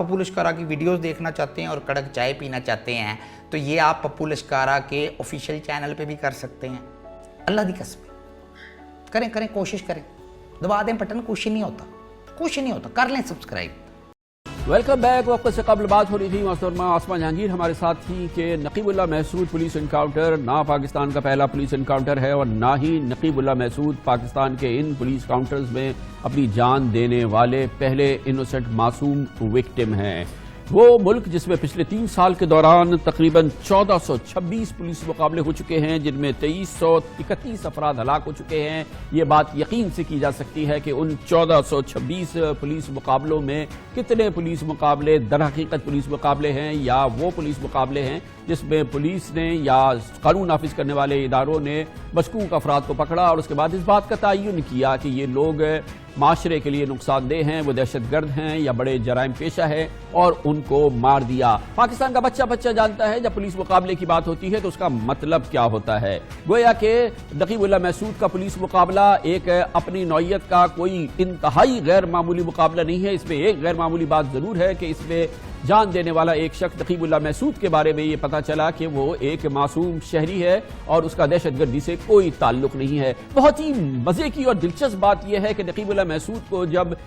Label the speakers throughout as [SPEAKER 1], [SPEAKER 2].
[SPEAKER 1] پپو لشکارہ کی ویڈیوز دیکھنا چاہتے ہیں اور کڑک چائے پینا چاہتے ہیں تو یہ آپ پپو لشکارہ کے آفیشیل چینل پہ بھی کر سکتے ہیں۔ اللہ دی قسم کریں کوشش کریں، دبا دیں بٹن، کچھ نہیں ہوتا، کر لیں سبسکرائب۔
[SPEAKER 2] Welcome back. وقت سے قبل بات ہو رہی تھی محترمہ آسمہ جہانگیر ہمارے ساتھ تھی کہ نقیب اللہ محسود پولیس انکاؤنٹر نہ پاکستان کا پہلا پولیس انکاؤنٹر ہے اور نہ ہی نقیب اللہ محسود پاکستان کے ان پولیس کاؤنٹرز میں اپنی جان دینے والے پہلے انوسنٹ معصوم وکٹم ہیں۔ وہ ملک جس میں پچھلے 3 سال کے دوران تقریباً 1426 پولیس مقابلے ہو چکے ہیں، جن میں 2331 افراد ہلاک ہو چکے ہیں، یہ بات یقین سے کی جا سکتی ہے کہ ان 1426 پولیس مقابلوں میں کتنے پولیس مقابلے در حقیقت پولیس مقابلے ہیں یا وہ پولیس مقابلے ہیں جس میں پولیس نے یا قانون نافذ کرنے والے اداروں نے مشکوک افراد کو پکڑا اور اس کے بعد اس بات کا تعین کیا کہ یہ لوگ معاشرے کے لیے نقصان دہ ہیں، وہ دہشت گرد ہیں یا بڑے جرائم پیشہ ہیں اور ان کو مار دیا۔ پاکستان کا بچہ جانتا ہے جب پولیس مقابلے کی بات ہوتی ہے تو اس کا مطلب کیا ہوتا ہے۔ گویا کہ نقیب اللہ محسود کا پولیس مقابلہ ایک اپنی نوعیت کا کوئی انتہائی غیر معمولی مقابلہ نہیں ہے۔ اس میں ایک غیر معمولی بات ضرور ہے کہ اس میں جان دینے والا ایک شخص نقیب اللہ محسود کے بارے میں یہ پتہ چلا کہ وہ ایک معصوم شہری ہے اور اس کا دہشت گردی سے کوئی تعلق نہیں ہے۔ بہت ہی مزے کی اور دلچسپ بات یہ ہے کہ نقیب اللہ محسود کو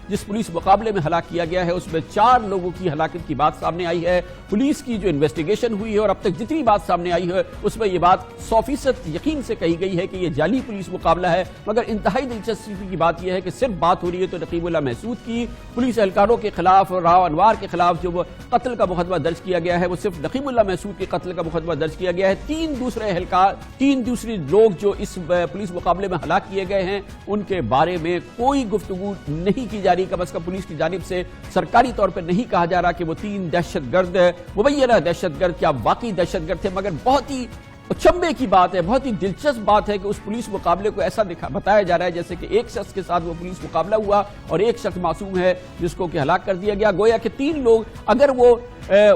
[SPEAKER 2] جس پولیس مقابلے میں ہلاک کیا گیا ہے اس میں 4 لوگوں کی ہلاکت کی بات سامنے آئی ہے۔ پولیس کی جو انویسٹیگیشن ہوئی ہے اور اب تک جتنی بات سامنے آئی ہے اس میں یہ بات 100% یقین سے کہی گئی ہے کہ یہ جعلی پولیس مقابلہ ہے، مگر انتہائی دلچسپی کی بات یہ ہے کہ صرف بات ہو رہی ہے تو نقیب اللہ محسود کی۔ پولیس اہلکاروں کے خلاف، راو انوار کے خلاف جو قتل کا مقدمہ درج کیا گیا ہے وہ صرف نقیب اللہ محسود کے قتل کا مقدمہ درج کیا گیا ہے۔ 3 دوسرے اہلکار، 3 دوسرے لوگ جو اس پولیس مقابلے میں ہلاک کیے گئے ہیں ان کے بارے میں کوئی گفتگو نہیں کی جا رہی، کم از کم پولیس کی جانب سے سرکاری طور پر نہیں کہا جا رہا کہ وہ 3 دہشت گرد مبینہ دہشت گرد کیا واقعی دہشت گرد تھے، مگر بہت ہی اچنبے کی بات ہے، بہت ہی دلچسپ بات ہے کہ اس پولیس مقابلے کو ایسا بتایا جا رہا ہے جیسے کہ ایک شخص کے ساتھ وہ پولیس مقابلہ ہوا اور ایک شخص معصوم ہے جس کو کہ ہلاک کر دیا گیا۔ گویا کہ 3 لوگ اگر وہ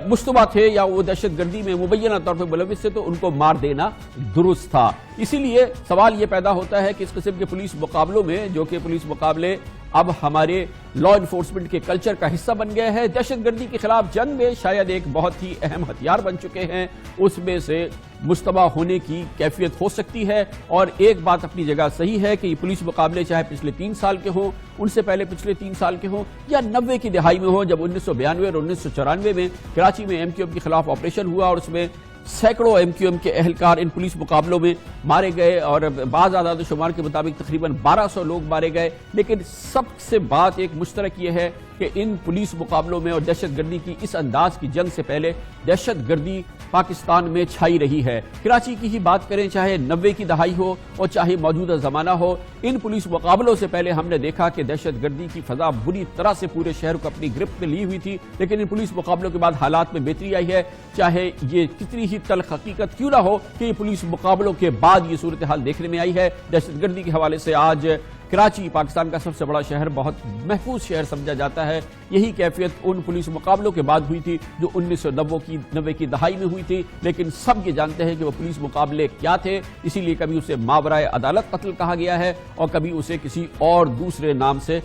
[SPEAKER 2] مشتبہ تھے یا وہ دہشت گردی میں مبینہ طور پر ملوث تھے تو ان کو مار دینا درست تھا۔ اسی لیے سوال یہ پیدا ہوتا ہے کہ اس قسم کے پولیس مقابلوں میں جو کہ پولیس مقابلے اب ہمارے لا انفورسمنٹ کے کلچر کا حصہ بن گئے ہیں، دہشت گردی کے خلاف جنگ میں شاید ایک بہت ہی اہم ہتھیار بن چکے ہیں، اس میں سے مشتبہ ہونے کی کیفیت ہو سکتی ہے۔ اور ایک بات اپنی جگہ صحیح ہے کہ یہ پولیس مقابلے چاہے پچھلے 3 سال کے ہوں، ان سے پہلے پچھلے 3 سال کے ہوں یا 90 کی دہائی میں ہوں جب 1992 اور 1994 میں کراچی میں MQM کے خلاف آپریشن ہوا اور اس میں سینکڑوں MQM کے اہلکار ان پولیس مقابلوں میں مارے گئے اور بعض اعداد و شمار کے مطابق تقریباً 1200 لوگ مارے گئے، لیکن سب سے بات ایک مشترک یہ ہے کہ ان پولیس مقابلوں میں اور دہشت گردی کی اس انداز کی جنگ سے پہلے دہشت گردی پاکستان میں چھائی رہی ہے۔ کراچی کی ہی بات کریں، چاہے 90 کی دہائی ہو اور چاہے موجودہ زمانہ ہو، ان پولیس مقابلوں سے پہلے ہم نے دیکھا کہ دہشت گردی کی فضا بری طرح سے پورے شہر کو اپنی گرفت میں لی ہوئی تھی، لیکن ان پولیس مقابلوں کے بعد حالات میں بہتری آئی ہے۔ چاہے یہ کتنی ہی تلخ حقیقت کیوں نہ ہو کہ یہ پولیس مقابلوں کے بعد یہ صورتحال دیکھنے میں آئی ہے۔ دہشت گردی کے حوالے سے آج کراچی پاکستان کا سب سے بڑا شہر، بہت محفوظ شہر سمجھا جاتا ہے۔ یہی کیفیت ان پولیس مقابلوں کے بعد ہوئی تھی جو 1990 کی دہائی میں ہوئی تھی، لیکن سب یہ جانتے ہیں کہ وہ پولیس مقابلے کیا تھے، اسی لیے کبھی اسے ماورائے عدالت قتل کہا گیا ہے اور کبھی اسے کسی اور دوسرے نام سے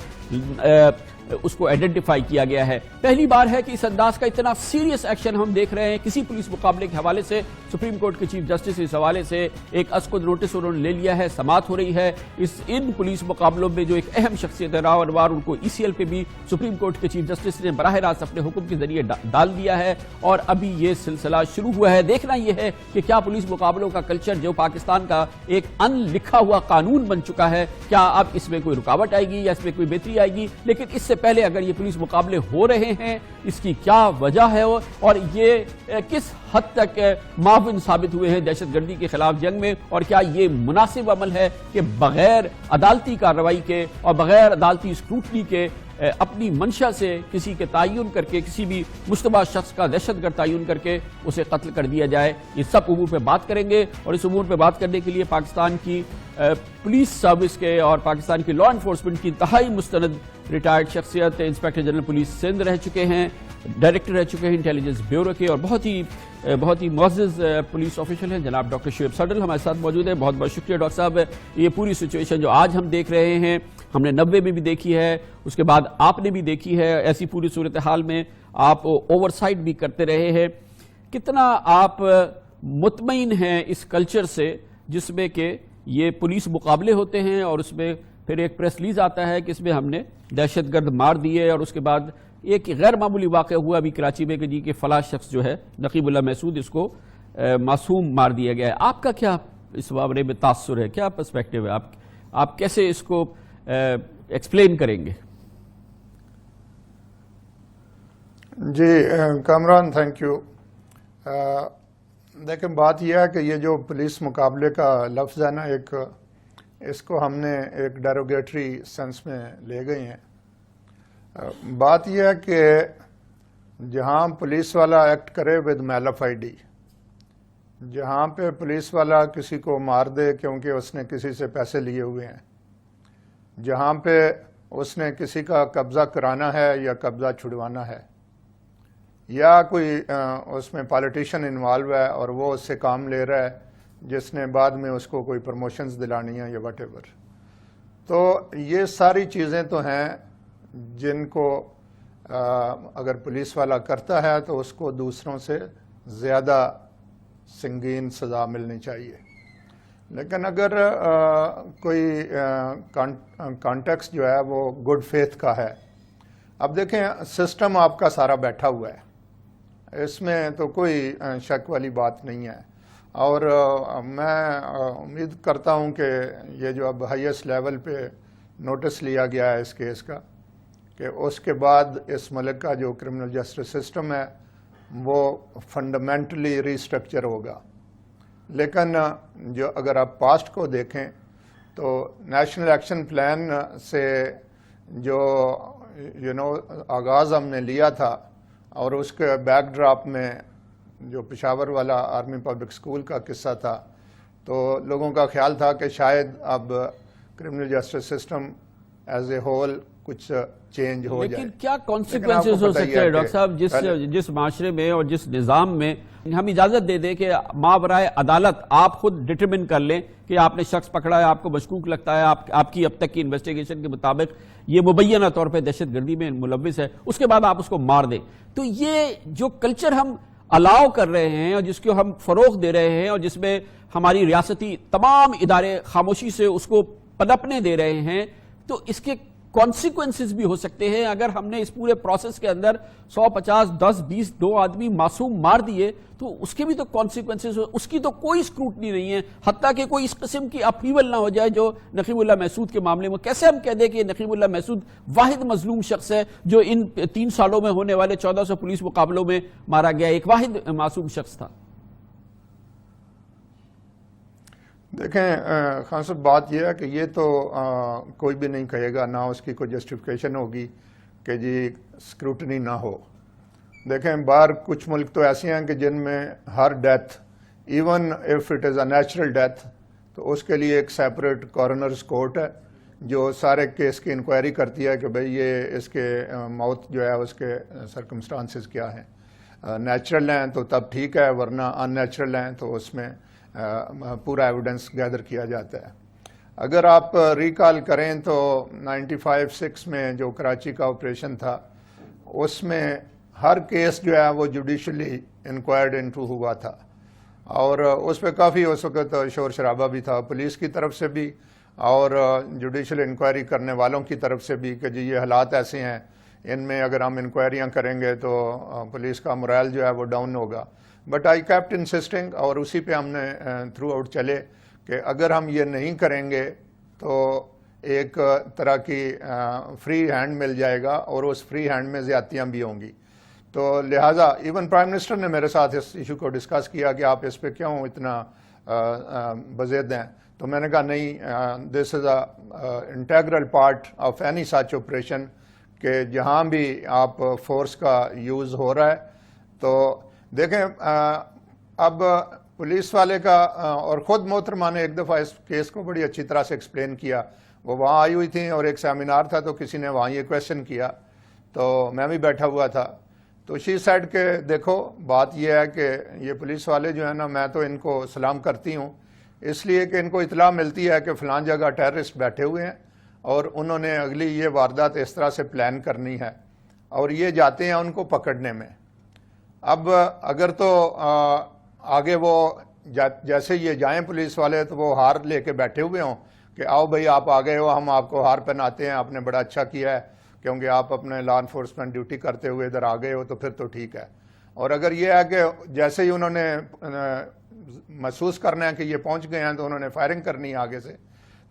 [SPEAKER 2] اس کو آئیڈینٹیفائی کیا گیا ہے۔ پہلی بار ہے کہ اس انداز کا اتنا سیریس ایکشن ہم دیکھ رہے ہیں کسی پولیس مقابلے کے حوالے سے۔ سپریم کورٹ کے چیف جسٹس اس حوالے سے ایک اسکد نوٹس انہوں نے لے لیا ہے، سماعت ہو رہی ہے۔ ان پولیس مقابلوں میں جو ایک اہم شخصیت ہے راو انوار، ان کو ECL پہ بھی سپریم کورٹ کے چیف جسٹس نے براہ راست اپنے حکم کے ذریعے ڈال دیا ہے اور ابھی یہ سلسلہ شروع ہوا ہے۔ دیکھنا یہ ہے کہ کیا پولیس مقابلوں کا کلچر جو پاکستان کا ایک ان لکھا ہوا قانون بن چکا ہے، کیا اب اس میں کوئی رکاوٹ آئے گی یا اس میں کوئی بہتری آئے گی۔ لیکن اس سے پہلے اگر یہ پولیس مقابلے ہو رہے ہیں، اس کی کیا وجہ ہے اور یہ کس حد تک معاون ثابت ہوئے ہیں دہشت گردی کے خلاف جنگ میں، اور کیا یہ مناسب عمل ہے کہ بغیر عدالتی کارروائی کے اور بغیر عدالتی اسکروٹنی کے اپنی منشا سے کسی کے تعین کر کے، کسی بھی مشتبہ شخص کا دہشت گرد تعین کر کے اسے قتل کر دیا جائے۔ یہ سب امور پہ بات کریں گے اور اس امور پہ بات کرنے کے لیے پاکستان کی پولیس سروس کے اور پاکستان کی لا انفورسمنٹ کی انتہائی مستند ریٹائرڈ شخصیت انسپیکٹر جنرل پولیس سندھ رہ چکے ہیں، ڈائریکٹر رہ چکے ہیں انٹیلیجنس بیورو کے، اور بہت ہی معزز پولیس آفیشل ہیں جناب ڈاکٹر شعیب سڈل ہمارے ساتھ موجود ہیں۔ بہت بہت شکریہ ڈاکٹر صاحب۔ یہ پوری سچویشن جو آج ہم دیکھ رہے ہیں ہم نے 90 میں بھی دیکھی ہے, اس کے بعد آپ نے بھی دیکھی ہے. ایسی پوری صورتحال میں آپ اوور سائٹ بھی کرتے رہے ہیں. کتنا آپ مطمئن ہیں اس کلچر سے جس میں کہ یہ پولیس مقابلے ہوتے ہیں اور اس میں پھر ایک پریس ریلیز آتا ہے کہ اس میں ہم نے دہشت گرد مار دیے, اور اس کے بعد ایک غیر معمولی واقعہ ہوا ابھی کراچی میں کہ جی کہ فلاں شخص جو ہے نقیب اللہ محسود, اس کو معصوم مار دیا گیا ہے. آپ کا کیا اس بارے میں تاثر ہے, کیا پرسپیکٹو ہے, آپ کیسے اس کو ایکسپلین کریں گے؟
[SPEAKER 3] جی کامران, تھینک یو. دیکھیں بات یہ ہے کہ یہ جو پولیس مقابلے کا لفظ ہے نا, اس کو ہم نے ایک ڈیروگیٹری سینس میں لے گئے ہیں. بات یہ ہے کہ جہاں پولیس والا ایکٹ کرے with mala fide, جہاں پہ پولیس والا کسی کو مار دے کیونکہ اس نے کسی سے پیسے لیے ہوئے ہیں, جہاں پہ اس نے کسی کا قبضہ کرانا ہے یا قبضہ چھڑوانا ہے, یا کوئی اس میں پالیٹیشین انوالو ہے اور وہ اس سے کام لے رہا ہے جس نے بعد میں اس کو کوئی پروموشنز دلانی ہے یا واٹ ایور, تو یہ ساری چیزیں تو ہیں جن کو اگر پولیس والا کرتا ہے تو اس کو دوسروں سے زیادہ سنگین سزا ملنی چاہیے. لیکن اگر کوئی کانٹیکس جو ہے وہ گڈ فیتھ کا ہے, اب دیکھیں سسٹم آپ کا سارا بیٹھا ہوا ہے, اس میں تو کوئی شک والی بات نہیں ہے, اور میں امید کرتا ہوں کہ یہ جو اب ہائیسٹ لیول پہ نوٹس لیا گیا ہے اس کیس کا, کہ اس کے بعد اس ملک کا جو کرمنل جسٹس سسٹم ہے وہ فنڈامنٹلی ریسٹرکچر ہوگا. لیکن جو اگر آپ پاسٹ کو دیکھیں تو نیشنل ایکشن پلان سے جو آغاز ہم نے لیا تھا, اور اس کے بیک ڈراپ میں جو پشاور والا آرمی پبلک سکول کا قصہ تھا, تو لوگوں کا خیال تھا کہ شاید اب criminal justice system as a whole کچھ چینج ہو جائے.
[SPEAKER 2] لیکن کیا کانسیکوینسز ہو سکتے ہیں ڈاکٹر صاحب جس معاشرے میں اور جس نظام میں ہم اجازت دے دیں کہ ماورائے عدالت آپ خود ڈٹرمن کر لیں کہ آپ نے شخص پکڑا ہے, آپ کو مشکوک لگتا ہے, آپ کی اب تک کی انویسٹیگیشن کے مطابق یہ مبینہ طور پہ دہشت گردی میں ملوث ہے, اس کے بعد آپ اس کو مار دیں. تو یہ جو کلچر ہم الاؤ کر رہے ہیں اور جس کو ہم فروغ دے رہے ہیں اور جس میں ہماری ریاستی تمام ادارے خاموشی سے اس کو پنپنے دے رہے ہیں, تو اس کے کانسیکوینسز بھی ہو سکتے ہیں. اگر ہم نے اس پورے پروسیس کے اندر 150 10 20 2 آدمی معصوم مار دیے تو اس کے بھی تو کانسیکوینسز, اس کی تو کوئی سکروٹنی نہیں ہے, حتیٰ کہ کوئی اس قسم کی اپیول نہ ہو جائے جو نقیب اللہ محسود کے معاملے میں. کیسے ہم کہہ دیں کہ نقیب اللہ محسود واحد مظلوم شخص ہے جو ان 3 سالوں میں ہونے والے 1400 پولیس مقابلوں میں مارا گیا, ایک واحد معصوم شخص تھا.
[SPEAKER 3] دیکھیں خان صاحب, بات یہ ہے کہ یہ تو کوئی بھی نہیں کہے گا, نہ اس کی کوئی جسٹیفیکیشن ہوگی کہ جی سکروٹنی نہ ہو. دیکھیں باہر کچھ ملک تو ایسے ہیں کہ جن میں ہر death, even if it is a natural death, تو اس کے لیے ایک سیپریٹ کورنرز کورٹ ہے جو سارے کیس کی انکوائری کرتی ہے کہ بھئی یہ اس کے موت جو ہے اس کے سرکمسٹانسز کیا ہیں. نیچرل ہیں تو تب ٹھیک ہے, ورنہ ان نیچرل ہیں تو اس میں پورا ایویڈنس گیدر کیا جاتا ہے. اگر آپ ریکال کریں تو 95-6 میں جو کراچی کا آپریشن تھا, اس میں ہر کیس جو ہے وہ جوڈیشلی انکوائرڈ انٹو ہوا تھا, اور اس پہ کافی اس وقت شور شرابہ بھی تھا پولیس کی طرف سے بھی اور جوڈیشل انکوائری کرنے والوں کی طرف سے بھی کہ جی یہ حالات ایسے ہیں, ان میں اگر ہم انکوائریاں کریں گے تو پولیس کا morale جو ہے وہ ڈاؤن ہوگا. بٹ آئی کیپٹ انسسٹنگ, اور اسی پہ ہم نے تھرو آؤٹ چلے کہ اگر ہم یہ نہیں کریں گے تو ایک طرح کی فری ہینڈ مل جائے گا, اور اس فری ہینڈ میں زیادتیاں بھی ہوں گی. تو لہٰذا ایون پرائم منسٹر نے میرے ساتھ اس ایشو کو ڈسکس کیا کہ آپ اس پہ کیوں اتنا بزید ہیں. تو میں نے کہا نہیں, this is a integral part of any such operation کہ جہاں بھی آپ فورس کا یوز ہو رہا ہے. تو دیکھیں اب پولیس والے کا, اور خود محترمہ نے ایک دفعہ اس کیس کو بڑی اچھی طرح سے ایکسپلین کیا, وہ وہاں آئی ہوئی تھیں اور ایک سیمینار تھا تو کسی نے وہاں یہ کویشچن کیا تو میں بھی بیٹھا ہوا تھا. تو شی سیڈ کہ دیکھو بات یہ ہے کہ یہ پولیس والے جو ہیں نا, میں تو ان کو سلام کرتی ہوں اس لیے کہ ان کو اطلاع ملتی ہے کہ فلان جگہ ٹیررسٹ بیٹھے ہوئے ہیں, اور انہوں نے اگلی یہ واردات اس طرح سے پلان کرنی ہے اور یہ جاتے ہیں ان کو پکڑنے میں. اب اگر تو آگے وہ جیسے یہ جائیں پولیس والے تو وہ ہار لے کے بیٹھے ہوئے ہوں کہ آؤ بھائی آپ آ گئے ہو, ہم آپ کو ہار پہناتے ہیں, آپ نے بڑا اچھا کیا ہے کیونکہ آپ اپنے لا انفورسمنٹ ڈیوٹی کرتے ہوئے ادھر آ گئے ہو تو پھر تو ٹھیک ہے. اور اگر یہ ہے کہ جیسے ہی انہوں نے محسوس کرنا ہے کہ یہ پہنچ گئے ہیں تو انہوں نے فائرنگ کرنی ہے آگے سے,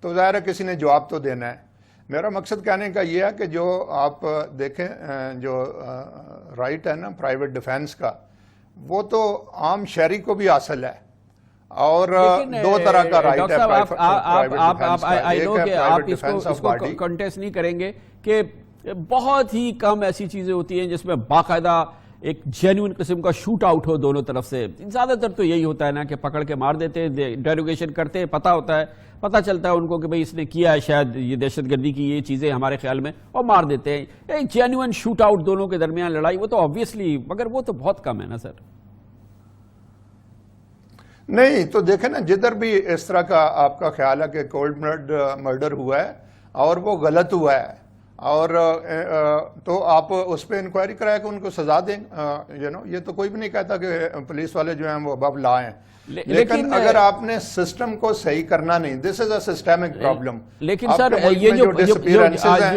[SPEAKER 3] تو ظاہر ہے کسی نے جواب تو دینا ہے. میرا مقصد کہنے کا یہ ہے کہ جو آپ دیکھیں جو رائٹ ہے نا پرائیویٹ ڈیفینس کا, وہ تو عام شہری کو بھی حاصل ہے, اور دو طرح کا رائٹ ہے
[SPEAKER 2] آپ اس کو کنٹیسٹ نہیں کریں گے کہ بہت ہی کم ایسی چیزیں ہوتی ہیں جس میں باقاعدہ ایک جینوئن قسم کا شوٹ آؤٹ ہو دونوں طرف سے. زیادہ تر تو یہی ہوتا ہے نا کہ پکڑ کے مار دیتے ہیں, انٹروگیشن کرتے ہیں, پتہ چلتا ہے ان کو کہ بھئی اس نے کیا ہے شاید یہ دہشت گردی کی یہ چیزیں ہمارے خیال میں, اور مار دیتے ہیں. ایک جینوئن شوٹ آؤٹ دونوں کے درمیان لڑائی, وہ تو آبویسلی, مگر وہ تو بہت کم ہے نا سر.
[SPEAKER 3] نہیں تو دیکھیں نا, جدھر بھی اس طرح کا آپ کا خیال ہے کہ کولڈ بلڈ مرڈر ہوا ہے اور وہ غلط ہوا ہے, اور تو آپ اس پہ انکوائری کرائے کہ ان کو سزا دیں. یہ تو کوئی بھی نہیں کہتا کہ پولیس والے جو ہیں وہ اباب لا ہیں, لیکن اگر آپ نے سسٹم کو صحیح کرنا نہیں, this is a systemic problem.
[SPEAKER 2] لیکن سر یہ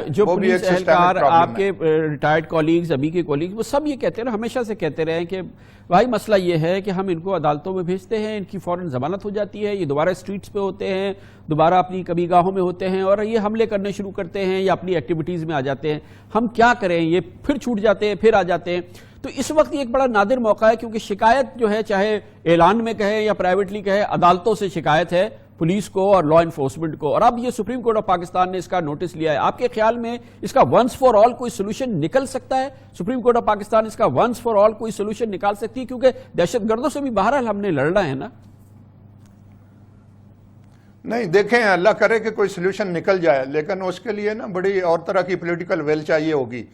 [SPEAKER 2] جو پولیس اہلکار آپ کے ریٹائرڈ کولیگز, ابھی کے کولیگز, وہ سب یہ کہتے ہیں, ہمیشہ سے کہتے رہے ہیں کہ بھائی مسئلہ یہ ہے کہ ہم ان کو عدالتوں میں بھیجتے ہیں, ان کی فوراً ضمانت ہو جاتی ہے, یہ دوبارہ اسٹریٹس پہ ہوتے ہیں, دوبارہ اپنی کبھی گاہوں میں ہوتے ہیں اور یہ حملے کرنے شروع کرتے ہیں یا اپنی ایکٹیویٹیز میں آ جاتے ہیں. ہم کیا کریں, یہ پھر چھوٹ جاتے ہیں, پھر آ جاتے ہیں. تو اس وقت یہ ایک بڑا نادر موقع ہے, کیونکہ شکایت جو ہے چاہے اعلان میں کہے یا پرائیویٹلی کہے, عدالتوں سے شکایت ہے پولیس کو اور لا انفورسمنٹ کو. اور اب یہ سپریم کورٹ آف پاکستان نے اس کا نوٹس لیا ہے. آپ کے خیال میں اس کا ونس فار آل کوئی سولوشن نکل سکتا ہے؟ سپریم کورٹ آف پاکستان اس کا ونس فار آل کوئی سولوشن نکال سکتی ہے؟ کیونکہ دہشت گردوں سے بھی بہرحال ہم نے لڑنا ہے نا.
[SPEAKER 3] نہیں دیکھیں, اللہ کرے کہ کوئی سلوشن نکل جائے, لیکن اس کے لیے نا بڑی اور طرح کی پولیٹیکل ویل چاہیے ہوگی.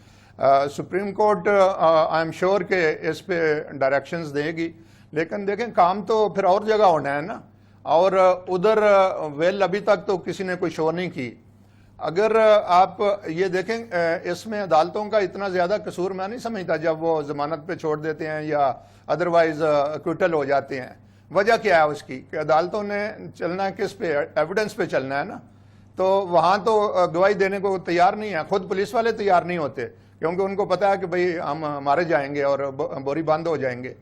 [SPEAKER 3] Supreme court I am sure کہ اس پہ ڈائریکشنز دے گی, لیکن دیکھیں کام تو پھر اور جگہ ہونا ہے نا, اور ادھر ویل ابھی تک تو کسی نے کوئی شو نہیں کی. اگر آپ یہ دیکھیں اس میں عدالتوں کا اتنا زیادہ قصور میں نہیں سمجھتا جب وہ ضمانت پہ چھوڑ دیتے ہیں یا ادروائز کوئٹل ہو جاتے ہیں. وجہ کیا ہے اس کی کہ عدالتوں نے چلنا ہے کس پہ, ایویڈنس پہ چلنا ہے نا. تو وہاں تو گواہی دینے کو تیار نہیں ہے, خود پولیس والے تیار نہیں ہوتے, کیونکہ ان کو پتا ہے کہ بھئی ہم مارے جائیں گے اور بوری بند ہو جائیں گے.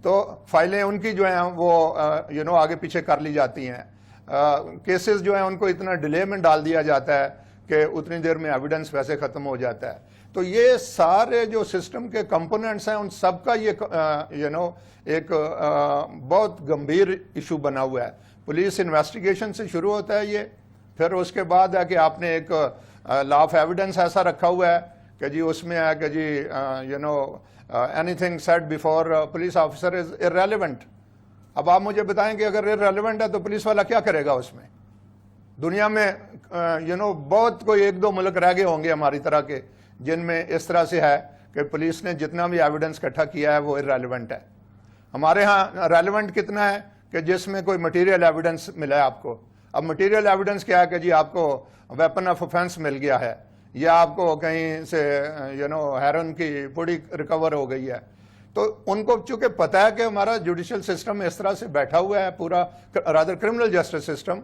[SPEAKER 3] تو فائلیں ان کی جو ہیں وہ آگے پیچھے کر لی جاتی ہیں. کیسز جو ہیں ان کو اتنا ڈیلے میں ڈال دیا جاتا ہے کہ اتنی دیر میں ایویڈنس ویسے ختم ہو جاتا ہے. تو یہ سارے جو سسٹم کے کمپوننٹس ہیں ان سب کا یہ ایک بہت گمبھیر ایشو بنا ہوا ہے. پولیس انویسٹیگیشن سے شروع ہوتا ہے یہ, پھر اس کے بعد ہے کہ آپ نے ایک لا آف ایویڈنس ایسا رکھا ہوا ہے کہ جی اس میں ہے کہ جی anything said before police officer is irrelevant. اب آپ مجھے بتائیں کہ اگر ارریلیونٹ ہے تو پولیس والا کیا کرے گا اس میں؟ دنیا میں بہت کوئی ایک دو ملک رہ گئے ہوں گے ہماری طرح کے جن میں اس طرح سے ہے کہ پولیس نے جتنا بھی ایویڈنس اکٹھا کیا ہے وہ ارریلیونٹ ہے. ہمارے ہاں ریلیونٹ کتنا ہے کہ جس میں کوئی مٹیریل ایویڈنس ملا ہے آپ کو. اب مٹیریل ایویڈنس کیا ہے کہ جی آپ کو ویپن آف افینس مل گیا ہے, یا آپ کو کہیں سے ہیرون کی پوڑی ریکور ہو گئی ہے. تو ان کو چونکہ پتا ہے کہ ہمارا جوڈیشل سسٹم اس طرح سے بیٹھا ہوا ہے, پورا رادر کرمنل جسٹس سسٹم,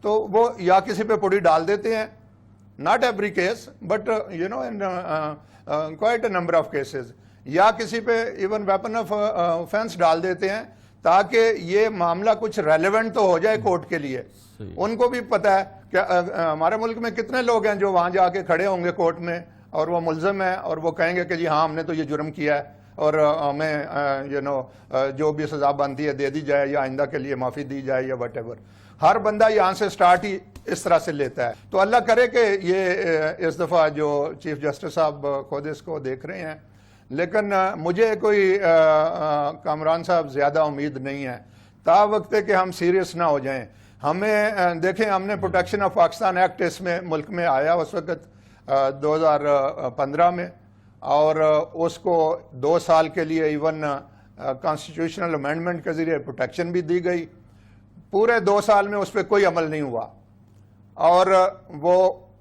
[SPEAKER 3] تو وہ یا کسی پہ پوڑی ڈال دیتے ہیں, not every case but in quite a number of cases, یا کسی پہ ایون ویپن آف offense ڈال دیتے ہیں تاکہ یہ معاملہ کچھ ریلیونٹ تو ہو جائے کورٹ کے لیے. ان کو بھی پتا ہے کہ ہمارے ملک میں کتنے لوگ ہیں جو وہاں جا کے کھڑے ہوں گے کورٹ میں اور وہ ملزم ہیں اور وہ کہیں گے کہ جی ہاں ہم نے تو یہ جرم کیا ہے اور ہمیں جو بھی سزا بنتی ہے دے دی جائے یا آئندہ کے لیے معافی دی جائے یا وٹ ایور. ہر بندہ یہاں سے سٹارٹ ہی اس طرح سے لیتا ہے. تو اللہ کرے کہ یہ اس دفعہ جو چیف جسٹس صاحب خود اس کو دیکھ رہے ہیں, لیکن مجھے کوئی کامران صاحب زیادہ امید نہیں ہے تا وقت کہ ہم سیریس نہ ہو جائیں. ہمیں دیکھیں, ہم نے پروٹیکشن آف پاکستان ایکٹ اس میں ملک میں آیا اس وقت 2015 میں, اور اس کو 2 سال کے لیے ایون کانسٹیٹیوشنل امینڈمنٹ کے ذریعے پروٹیکشن بھی دی گئی. پورے 2 سال میں اس پہ کوئی عمل نہیں ہوا, اور وہ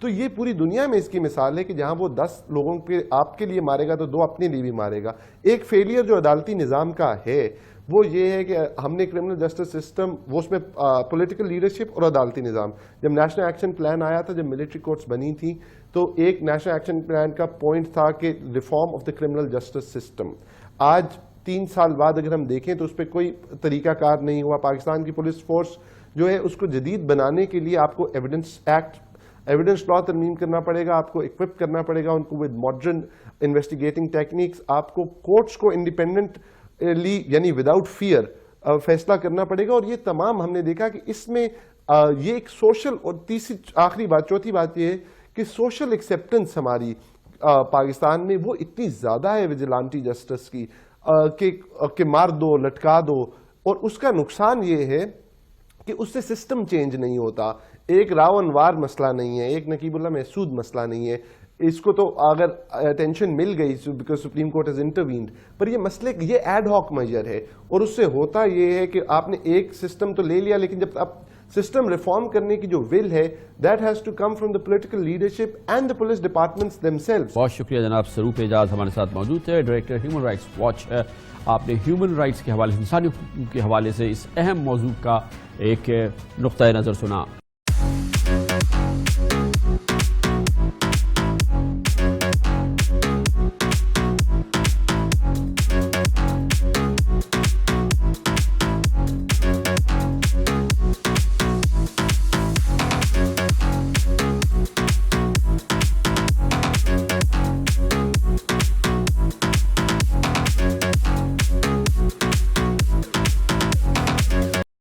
[SPEAKER 4] تو یہ پوری دنیا میں اس کی مثال ہے کہ جہاں وہ 10 لوگوں کے آپ کے لیے مارے گا تو 2 اپنے لیے بھی مارے گا. ایک فیلئر جو عدالتی نظام کا ہے وہ یہ ہے کہ ہم نے کرمنل جسٹس سسٹم، وہ اس میں پولیٹیکل لیڈرشپ اور عدالتی نظام. جب نیشنل ایکشن پلان آیا تھا، جب ملٹری کورٹس بنی تھی، تو ایک نیشنل ایکشن پلان کا پوائنٹ تھا کہ reform of the criminal justice system. آج 3 سال بعد اگر ہم دیکھیں تو اس پہ کوئی طریقہ کار نہیں ہوا. پاکستان کی پولیس فورس جو ہے اس کو جدید بنانے کے لیے آپ کو ایویڈنس لا ترمیم کرنا پڑے گا، آپ کو اکوپ کرنا پڑے گا ان کو ود ماڈرن انویسٹیگیٹنگ ٹیکنیکس. آپ کو کورٹس کو انڈیپینڈنٹلی یعنی وداؤٹ فیئر فیصلہ کرنا پڑے گا. اور یہ تمام ہم نے دیکھا کہ اس میں یہ ایک سوشل، اور آخری بات، چوتھی بات یہ ہے کہ سوشل ایکسیپٹنس ہماری پاکستان میں وہ اتنی زیادہ ہے ویجیلانٹی جسٹس کی کہ مار دو، لٹکا دو. اور اس کا نقصان یہ ہے کہ اس سے سسٹم چینج نہیں ہوتا. ایک راو انوار مسئلہ نہیں ہے، ایک نقیب اللہ محسود مسئلہ نہیں ہے. اس کو تو اگر اٹینشن مل گئی because supreme court has intervened, پر یہ مسئلے یہ ایڈ ہاک میجر ہے. اور اس سے ہوتا یہ ہے کہ آپ نے ایک سسٹم تو لے لیا، لیکن جب آپ سسٹم ریفارم کرنے کی جو ول ہے that has to come from the political leadership and the police departments themselves.
[SPEAKER 2] بہت شکریہ جناب سروپ اعجاز ہمارے ساتھ موجود تھے، ڈائریکٹر ہیومن رائٹس واچ. آپ نے ہیومن رائٹس کے حوالے سے، انسانی حقوق کے حوالے سے اس اہم موضوع کا ایک نقطۂ نظر سنا.